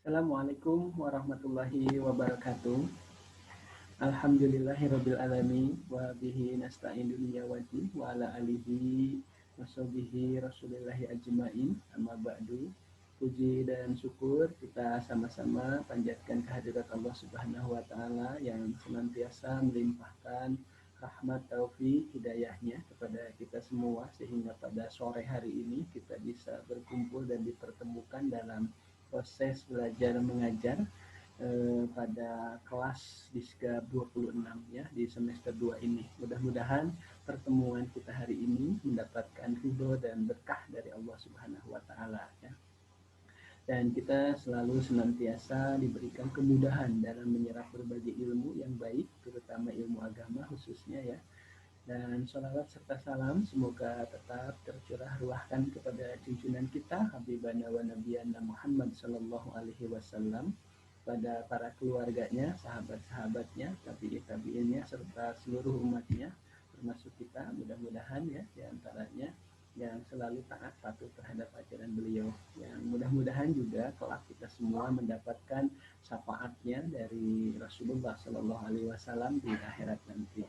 Assalamualaikum warahmatullahi wabarakatuh. Alhamdulillahirabbil alamin wa bihi nasta'in dunya waddin wa ala alihi washabihi rasulillahi ajmain. Amma ba'du. Puji dan syukur kita sama-sama panjatkan kehadirat Allah Subhanahu wa taala yang senantiasa melimpahkan rahmat taufik hidayahnya kepada kita semua sehingga pada sore hari ini kita bisa berkumpul dan dipertemukan dalam proses belajar mengajar pada kelas Diska 26 ya di semester 2 ini. Mudah-mudahan pertemuan kita hari ini mendapatkan ridho dan berkah dari Allah Subhanahu wa taala ya. Dan kita selalu senantiasa diberikan kemudahan dalam menyerap berbagai ilmu yang baik, terutama ilmu agama khususnya ya. Dan sholawat serta salam semoga tetap tercurah ruahkan kepada junjungan kita Habibana wa Nabiyana Muhammad Sallallahu Alaihi Wasallam, pada para keluarganya, sahabat-sahabatnya, tabi'in-tabi'innya, serta seluruh umatnya, termasuk kita, mudah-mudahan ya, diantaranya yang selalu taat patuh terhadap ajaran beliau, yang mudah-mudahan juga kelak kita semua mendapatkan syafaatnya dari Rasulullah Sallallahu Alaihi Wasallam di akhirat nanti.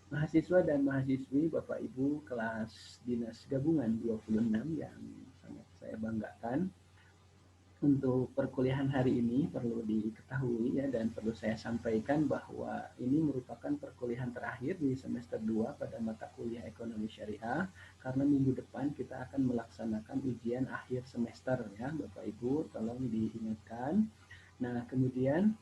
Mahasiswa dan mahasiswi Bapak Ibu kelas Dinas Gabungan 26 yang sangat saya banggakan, untuk perkuliahan hari ini perlu diketahui ya dan perlu saya sampaikan bahwa ini merupakan perkuliahan terakhir di semester 2 pada mata kuliah Ekonomi Syariah, karena minggu depan kita akan melaksanakan ujian akhir semester ya Bapak Ibu, tolong diingatkan. Nah, kemudian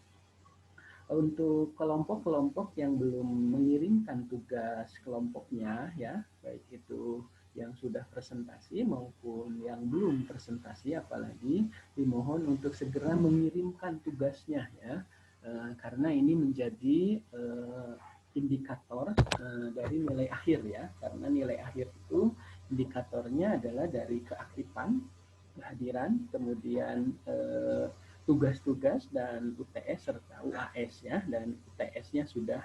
untuk kelompok-kelompok yang belum mengirimkan tugas kelompoknya ya, baik itu yang sudah presentasi maupun yang belum presentasi, apalagi dimohon untuk segera mengirimkan tugasnya ya, karena ini menjadi indikator dari nilai akhir ya, karena nilai akhir itu indikatornya adalah dari keaktifan, kehadiran, kemudian tugas-tugas dan UTS serta UAS ya, dan UTS-nya sudah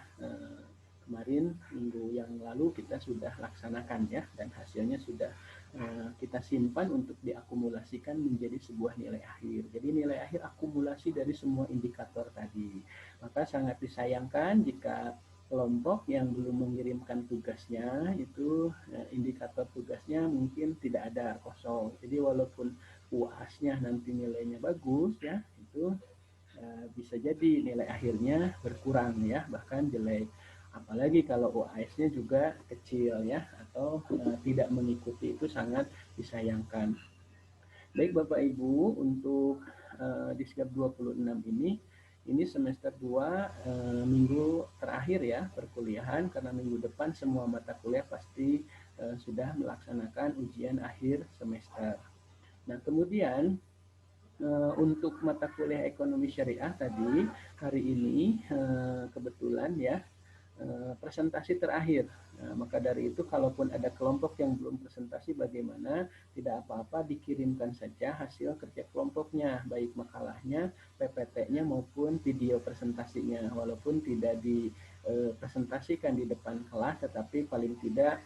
kemarin minggu yang lalu kita sudah laksanakan ya, dan hasilnya sudah kita simpan untuk diakumulasikan menjadi sebuah nilai akhir. Jadi nilai akhir akumulasi dari semua indikator tadi. Maka sangat disayangkan jika kelompok yang belum mengirimkan tugasnya itu indikator tugasnya mungkin tidak ada, kosong. Jadi walaupun UAS-nya nanti nilainya bagus ya, itu bisa jadi nilai akhirnya berkurang ya, bahkan jelek. Apalagi kalau UAS-nya juga kecil ya, atau tidak mengikuti, itu sangat disayangkan. Baik Bapak Ibu, untuk Diskab 26 ini semester 2 minggu terakhir ya perkuliahan, karena minggu depan semua mata kuliah pasti sudah melaksanakan ujian akhir semester. Nah, kemudian untuk mata kuliah ekonomi syariah tadi, hari ini kebetulan ya presentasi terakhir. Nah, maka dari itu kalaupun ada kelompok yang belum presentasi, bagaimana, tidak apa-apa, dikirimkan saja hasil kerja kelompoknya, baik makalahnya, PPT-nya maupun video presentasinya, walaupun tidak dipresentasikan di depan kelas, tetapi paling tidak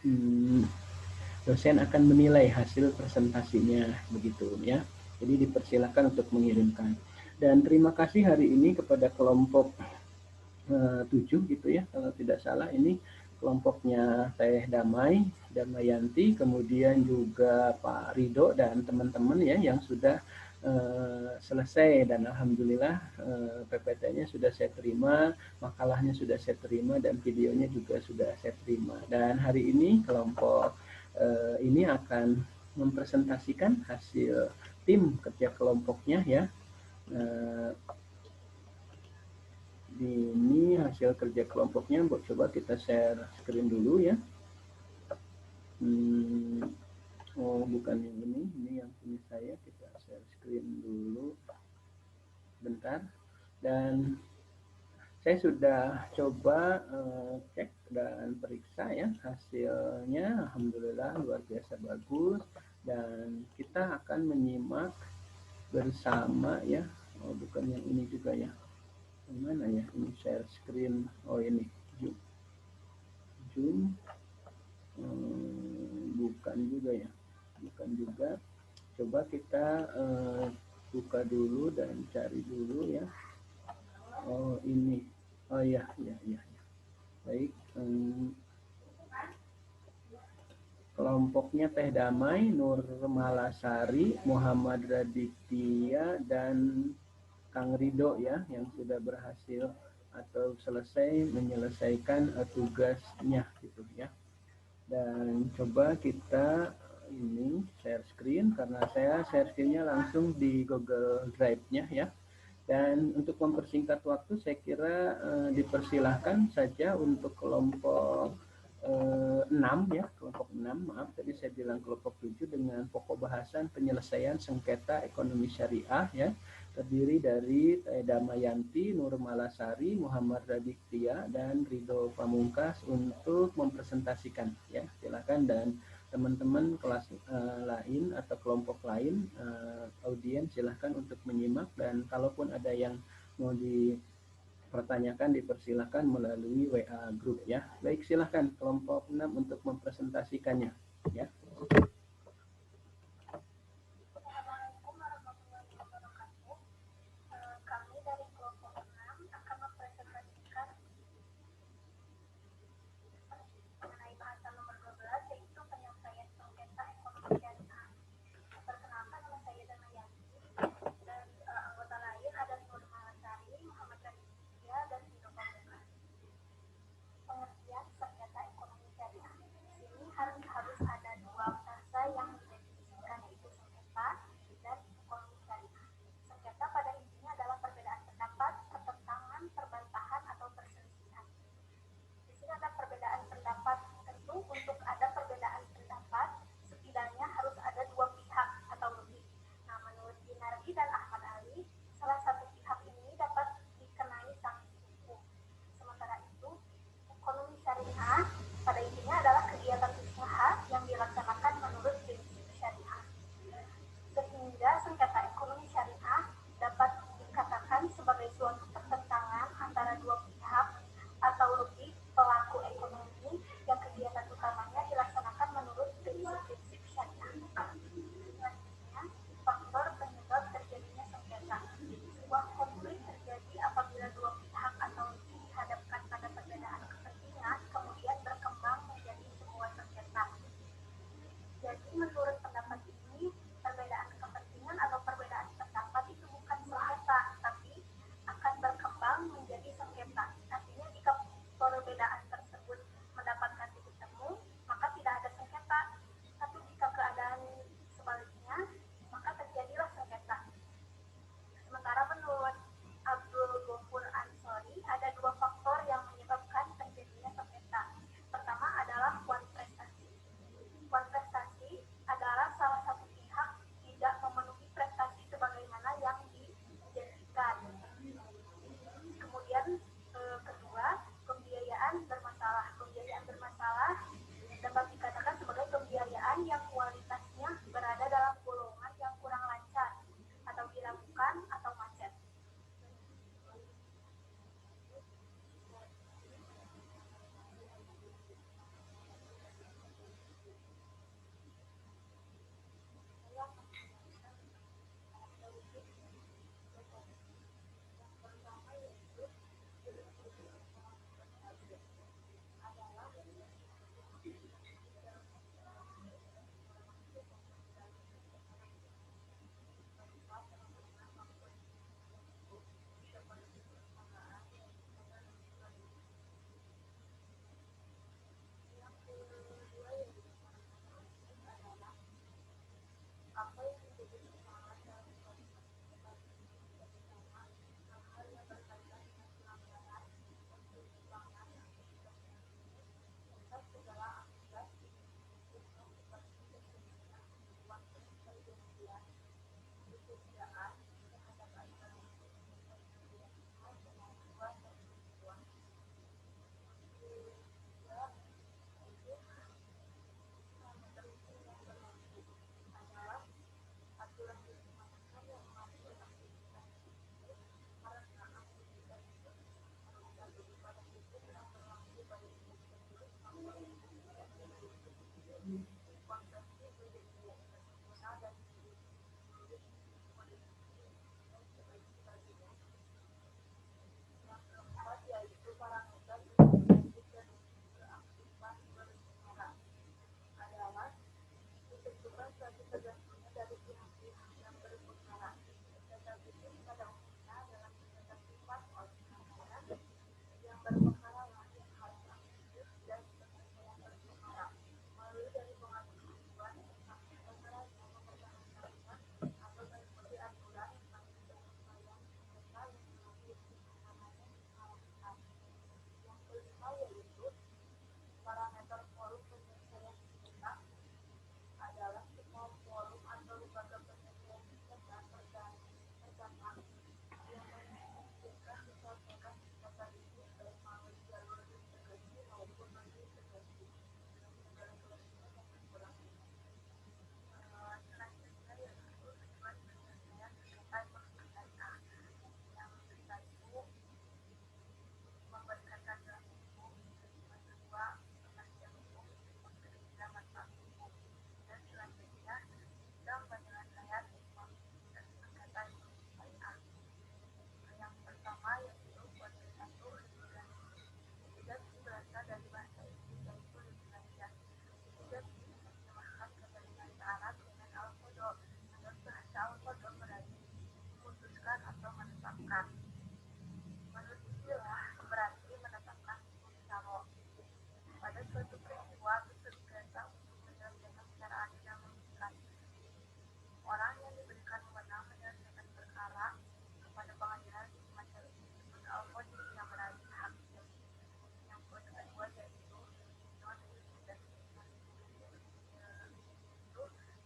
dosen akan menilai hasil presentasinya begitu ya. Jadi dipersilakan untuk mengirimkan. Dan terima kasih hari ini kepada kelompok 7 gitu ya, kalau tidak salah ini kelompoknya Teh Damai, Damayanti, kemudian juga Pak Rido dan teman-teman ya yang sudah selesai, dan alhamdulillah PPT-nya sudah saya terima, makalahnya sudah saya terima, dan videonya juga sudah saya terima. Dan hari ini kelompok ini akan mempresentasikan hasil tim kerja kelompoknya ya. Ini hasil kerja kelompoknya, coba kita share screen dulu ya. Oh bukan yang ini yang punya saya, kita share screen dulu bentar. Dan saya sudah coba cek dan periksa ya hasilnya, alhamdulillah luar biasa bagus, dan kita akan menyimak bersama ya. Oh bukan yang ini juga ya, mana ya ini share screen, oh ini Zoom, bukan juga ya, bukan juga. Coba kita buka dulu dan cari dulu ya. Oh ini, oh ya ya ya, ya. Baik, kelompoknya Teh Damai, Nur Malasari, Muhammad Raditya, dan Kang Rido ya, yang sudah berhasil atau selesai menyelesaikan tugasnya gitu ya. Dan coba kita ini share screen, karena saya share screen-nya langsung di Google Drive-nya ya. Dan untuk mempersingkat waktu, saya kira dipersilahkan saja untuk kelompok 6 ya, kelompok 6, maaf tadi saya bilang kelompok 7, dengan pokok bahasan penyelesaian sengketa ekonomi syariah ya, terdiri dari Damayanti, Nur Malasari, Muhammad Raditya, dan Ridho Pamungkas untuk mempresentasikan ya. Silakan, dan teman-teman kelas lain atau kelompok lain, audiens, silahkan untuk menyimak, dan kalaupun ada yang mau dipertanyakan dipersilahkan melalui WA group ya. Baik, silahkan kelompok 6 untuk mempresentasikannya ya. atau menetapkan. Menurut istilah berarti menetapkan hukum syara'. Pada suatu peristiwa bersenjata untuk menyelesaikan secara adil dan mengikat. Orang yang diberikan wewenang menyelesaikan perkara kepada pengadilan semacam ini disebut al-qadhi yang berarti hakim. Yang kedua yaitu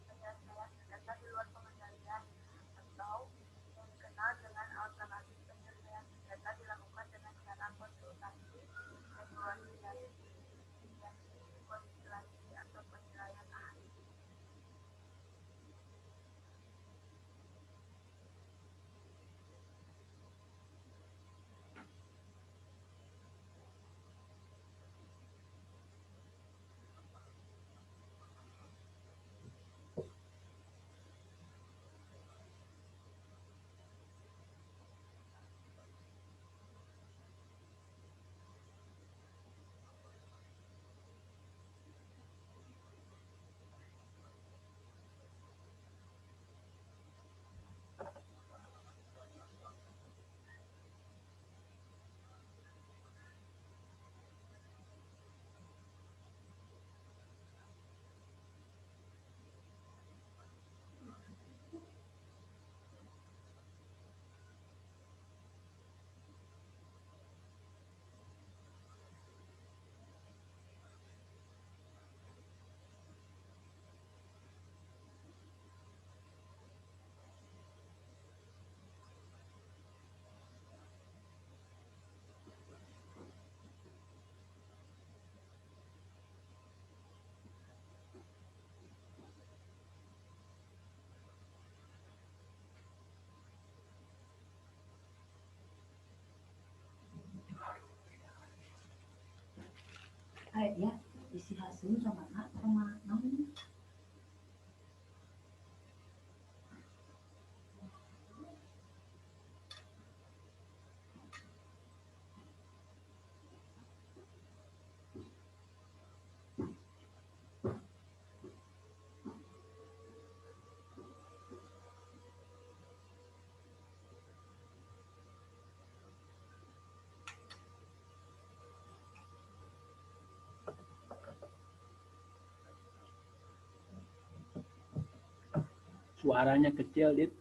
penyelesaian sengketa di luar pengendalian atau yang dikenal dengan alternatif penyelesaian sengketa dilakukan dengan cara konsultasi, negosiasi, konsiliasi atau penilaian ahli. Ya, isi hasil sama naon. Suaranya kecil, Dit.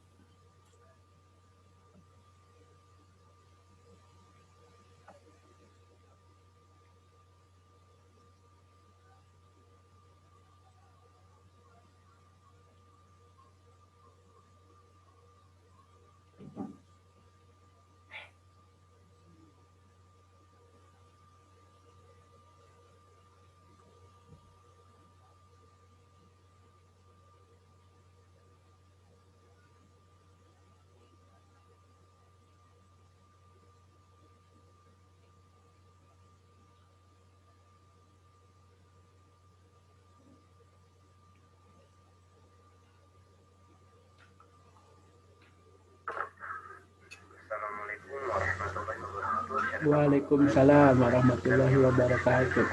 Waalaikumsalam warahmatullahi wabarakatuh.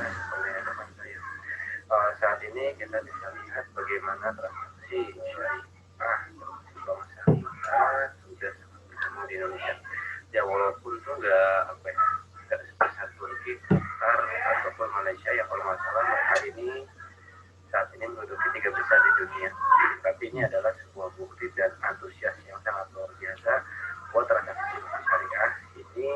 Saat ini kita bisa lihat bagaimana transaksi syariah bank syariah sudah berkembang di Indonesia. Ya walaupun itu nggak sebesar Turki, Qatar ataupun Malaysia ya kalau nggak salah hari ini saat ini menduduki 3 besar di dunia. Tapi ini adalah sebuah bukti dan antusias yang sangat luar biasa bahwa transaksi syariah ini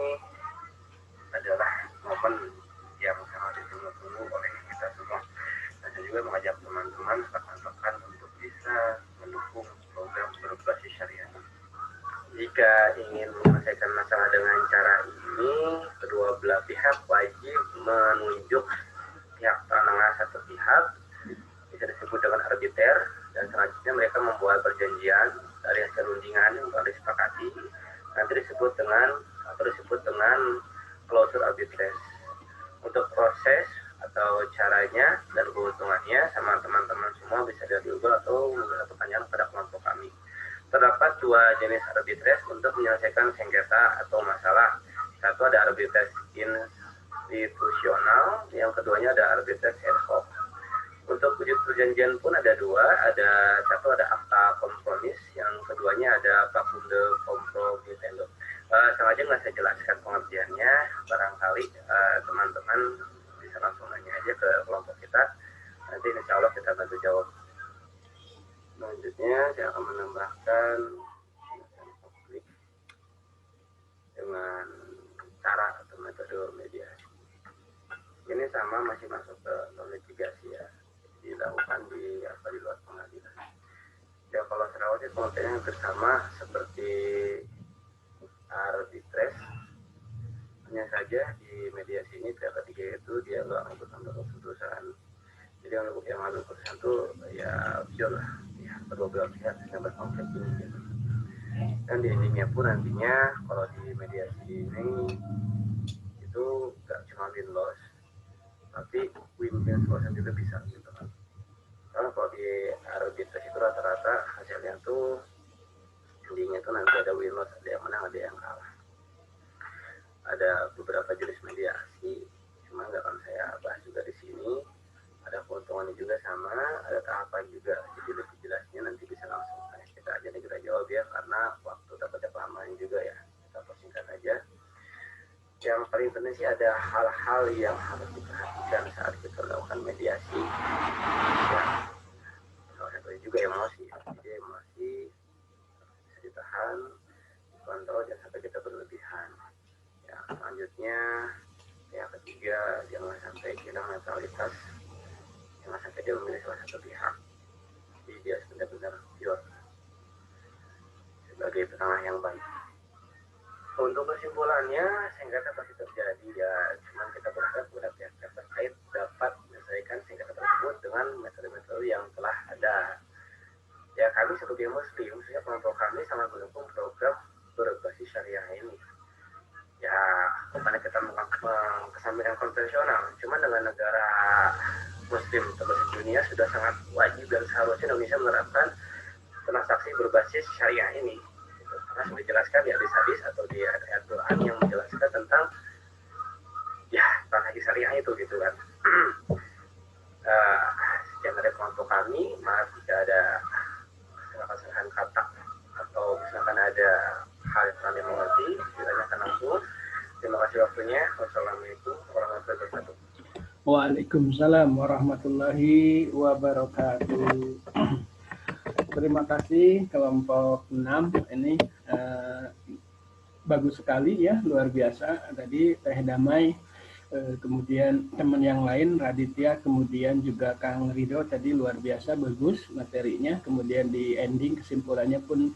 adalah momen yang sangat ditunggu-tunggu oleh kita semua. Dan saya juga mengajak teman-teman rekan-rekan untuk bisa mendukung program berbasis syariah. Jika ingin menyelesaikan masalah dengan cara ini, kedua belah pihak wajib menunjuk pihak penengah satu pihak, bisa disebut dengan arbiter, dan selanjutnya mereka membuat perjanjian dari hasil rundingan yang telah disepakati, nanti disebut dengan klausul arbitrase. Untuk proses atau caranya dan keuntungannya sama teman-teman semua bisa dari Google atau memberikan pertanyaan pada kelompok kami. Terdapat 2 jenis arbitrase untuk menyelesaikan sengketa atau masalah. Satu ada arbitrase institusional, yang keduanya ada arbitrase ad hoc. Untuk wujud perjanjian pun ada 2, satu ada akta kompromis, yang keduanya ada factum de compromitendo. nggak saya jelaskan pengertiannya, barangkali teman-teman bisa langsung nanya aja ke kelompok kita, nanti insya Allah kita bantu jawab. Selanjutnya saya akan menambahkan publik dengan cara atau metode mediasi. Ini sama masih masuk ke litigasi ya, dilakukan di luar pengadilan. Ya kalau Sarawak itu pengertiannya hampir sama seperti arbitres, hanya saja di mediasi ini pihak ketiga itu dia nggak ikut ambil keputusan. Jadi untuk yang ambil keputusan itu ya opsi lah, ya kedua belah pihak yang berkonflik ini gitu. Dan di endingnya pun nantinya kalau di mediasi ini itu nggak cuma win loss, tapi win-win solution juga bisa gitu kan. Karena kalau di arbitration itu rata-rata hasilnya tuh endingnya tuh nanti ada win loss, ada yang menang, ada yang kalah. Ada beberapa jenis mediasi, cuma nggak akan saya bahas juga di sini. Ada keuntungannya juga sama, ada tahapan juga. Jadi lebih jelasnya nanti bisa langsung tanya kita aja nih, kita jawab ya, karena waktu dapat kelamaan juga ya. Kita persingkat aja. Yang paling penting sih ada hal-hal yang harus diperhatikan saat kita melakukan mediasi. Ya, salah satunya juga emosi. Jadi emosi bisa ditahan, dikontrol, jangan sampai kita berlebihan. Ya, selanjutnya yang ketiga, jangan sampai hilang netralitas, jangan sampai dia memilih salah satu pihak. Jadi dia benar-benar pure sebagai penengah yang baik. Untuk kesimpulannya, sengketa pasti terjadi ya, cuman kita berharap kepada pihak-pihak terkait dapat menyelesaikan sengketa tersebut dengan metode-metode yang telah ada. Ya, kami sebagai Muslim, khususnya kelompok kami sangat mendukung program berbasis syariah ini. Ya, bukan kita mengesampingkan konvensional, cuma dengan negara Muslim terbesar dunia sudah sangat wajib dan seharusnya Indonesia menerapkan transaksi berbasis syariah ini. Karena sudah dijelaskan di hadis-hadis atau di ayat Quran yang menjelaskan tentang ya transaksi syariah itu gitu kan. Sekian dari kelompok kami, maaf jika ada kesalahan kata atau misalkan ada hal yang kami mengerti, ditanyakan langsung. Terima kasih waktunya. Wassalamualaikum warahmatullahi wabarakatuh. Waalaikumsalam warahmatullahi wabarakatuh. Terima kasih kelompok 6 ini bagus sekali ya, luar biasa. Tadi Teh Damai, kemudian teman yang lain Raditya, kemudian juga Kang Ridho tadi luar biasa bagus materinya. Kemudian di ending kesimpulannya pun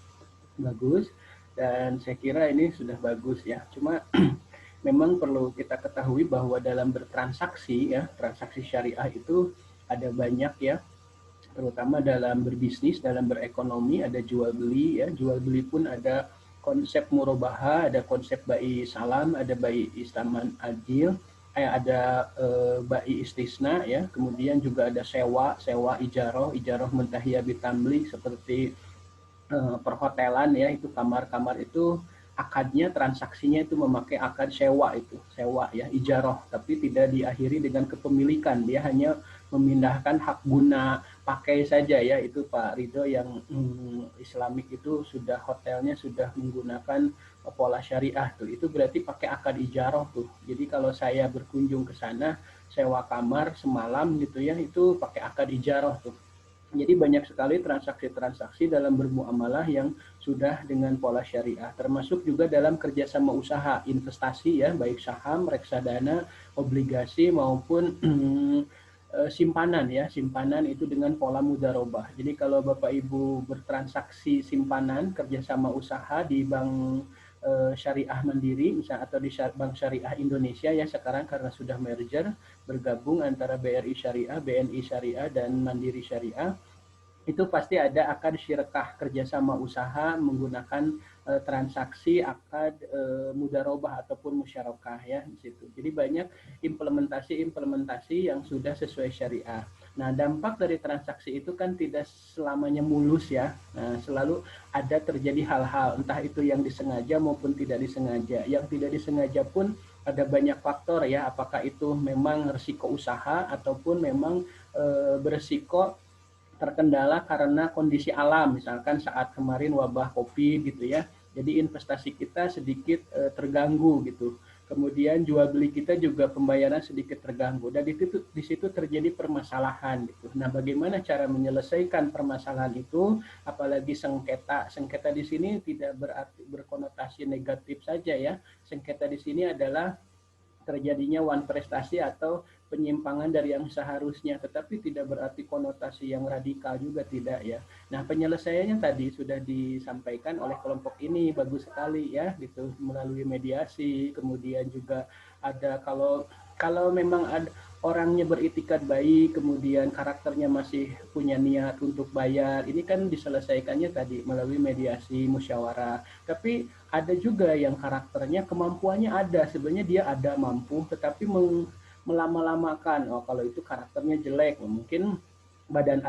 bagus dan saya kira ini sudah bagus ya. Cuma memang perlu kita ketahui bahwa dalam bertransaksi ya, transaksi syariah itu ada banyak ya, terutama dalam berbisnis, dalam berekonomi ada jual beli ya, jual beli pun ada konsep murabaha, ada konsep bai salam, ada bai istaman adil, ada bai istisna ya, kemudian juga ada sewa ijaroh mentahiyah bitamli seperti perhotelan ya, itu kamar-kamar itu akadnya, transaksinya itu memakai akad sewa ya, ijaroh, tapi tidak diakhiri dengan kepemilikan, dia hanya memindahkan hak guna pakai saja ya. Itu Pak Ridho yang Islamik itu sudah hotelnya sudah menggunakan pola syariah tuh, itu berarti pakai akad ijaroh tuh. Jadi kalau saya berkunjung ke sana sewa kamar semalam gitu ya, itu pakai akad ijaroh tuh. Jadi banyak sekali transaksi-transaksi dalam bermuamalah yang sudah dengan pola syariah, termasuk juga dalam kerjasama usaha, investasi ya, baik saham, reksadana, obligasi maupun simpanan ya, simpanan itu dengan pola mudharabah. Jadi kalau Bapak Ibu bertransaksi simpanan kerjasama usaha di bank syariah mandiri misalnya, atau di bank syariah Indonesia ya sekarang karena sudah merger bergabung antara BRI Syariah, BNI Syariah dan Mandiri Syariah, itu pasti ada akad syirkah kerjasama usaha menggunakan transaksi akad mudharabah ataupun musyarakah ya di situ. Jadi banyak implementasi yang sudah sesuai syariah. Nah, dampak dari transaksi itu kan tidak selamanya mulus ya. Nah, selalu ada terjadi hal-hal, entah itu yang disengaja maupun tidak disengaja. Yang tidak disengaja pun ada banyak faktor ya, apakah itu memang resiko usaha ataupun memang beresiko terkendala karena kondisi alam, misalkan saat kemarin wabah COVID gitu ya, Jadi investasi kita sedikit terganggu gitu. Kemudian jual beli kita juga pembayaran sedikit terganggu dan di situ terjadi permasalahan gitu. Nah, bagaimana cara menyelesaikan permasalahan itu? Apalagi sengketa. Sengketa di sini tidak berarti berkonotasi negatif saja ya. Sengketa di sini adalah terjadinya wan prestasi atau penyimpangan dari yang seharusnya, tetapi tidak berarti konotasi yang radikal juga tidak ya. Nah, penyelesaiannya tadi sudah disampaikan oleh kelompok ini bagus sekali ya gitu melalui mediasi, kemudian juga ada kalau memang ada orangnya beritikat baik, kemudian karakternya masih punya niat untuk bayar, ini kan diselesaikannya tadi melalui mediasi, musyawarah. Tapi ada juga yang karakternya kemampuannya ada, sebenarnya dia ada mampu, tetapi melama-lamakan. Oh, kalau itu karakternya jelek, mungkin badan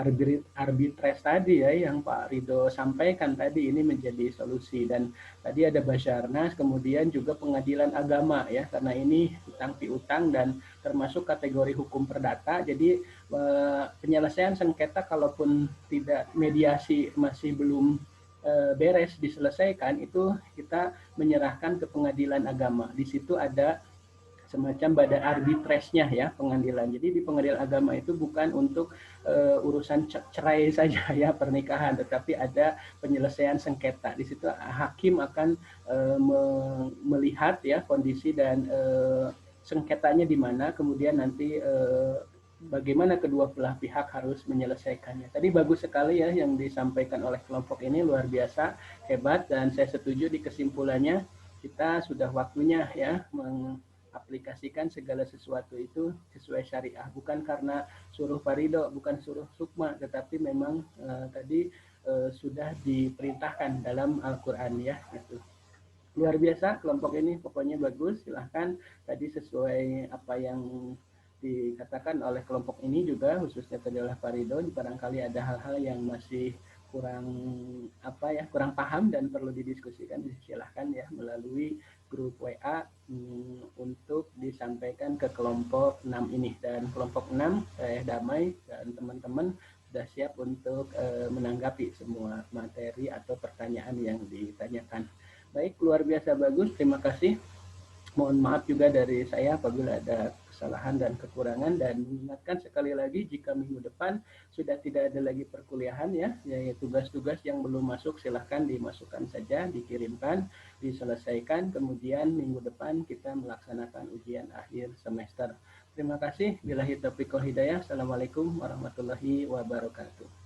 arbitres tadi ya yang Pak Ridho sampaikan tadi ini menjadi solusi. Dan tadi ada Basarnas, kemudian juga pengadilan agama ya, karena ini hutang piutang dan termasuk kategori hukum perdata. Jadi penyelesaian sengketa kalaupun tidak mediasi masih belum beres diselesaikan, itu kita menyerahkan ke pengadilan agama. Di situ ada semacam badan arbitresnya ya pengadilan. Jadi di pengadilan agama itu bukan untuk urusan cerai saja ya pernikahan, tetapi ada penyelesaian sengketa. Di situ hakim akan melihat ya kondisi dan sengketanya di mana, kemudian nanti bagaimana kedua belah pihak harus menyelesaikannya. Tadi bagus sekali ya yang disampaikan oleh kelompok ini, luar biasa, hebat, dan saya setuju di kesimpulannya. Kita sudah waktunya ya aplikasikan segala sesuatu itu sesuai syariah, bukan karena suruh Pak Ridho, bukan suruh Sukma, tetapi memang tadi sudah diperintahkan dalam Al-Quran ya gitu. Luar biasa kelompok ini, pokoknya bagus. Silahkan tadi sesuai apa yang dikatakan oleh kelompok ini juga, khususnya tadi oleh Pak Ridho, barangkali ada hal-hal yang masih kurang paham dan perlu didiskusikan, silahkan ya melalui grup WA untuk disampaikan ke kelompok 6 ini. Dan kelompok 6 saya Damai dan teman-teman sudah siap untuk menanggapi semua materi atau pertanyaan yang ditanyakan. Baik, luar biasa bagus, terima kasih. Mohon maaf juga dari saya apabila ada kesalahan dan kekurangan, dan mengingatkan sekali lagi jika minggu depan sudah tidak ada lagi perkuliahan ya, yaitu tugas-tugas yang belum masuk silahkan dimasukkan saja, dikirimkan, diselesaikan, kemudian minggu depan kita melaksanakan ujian akhir semester. Terima kasih. Billahi taufiq wal hidayah. Assalamualaikum warahmatullahi wabarakatuh.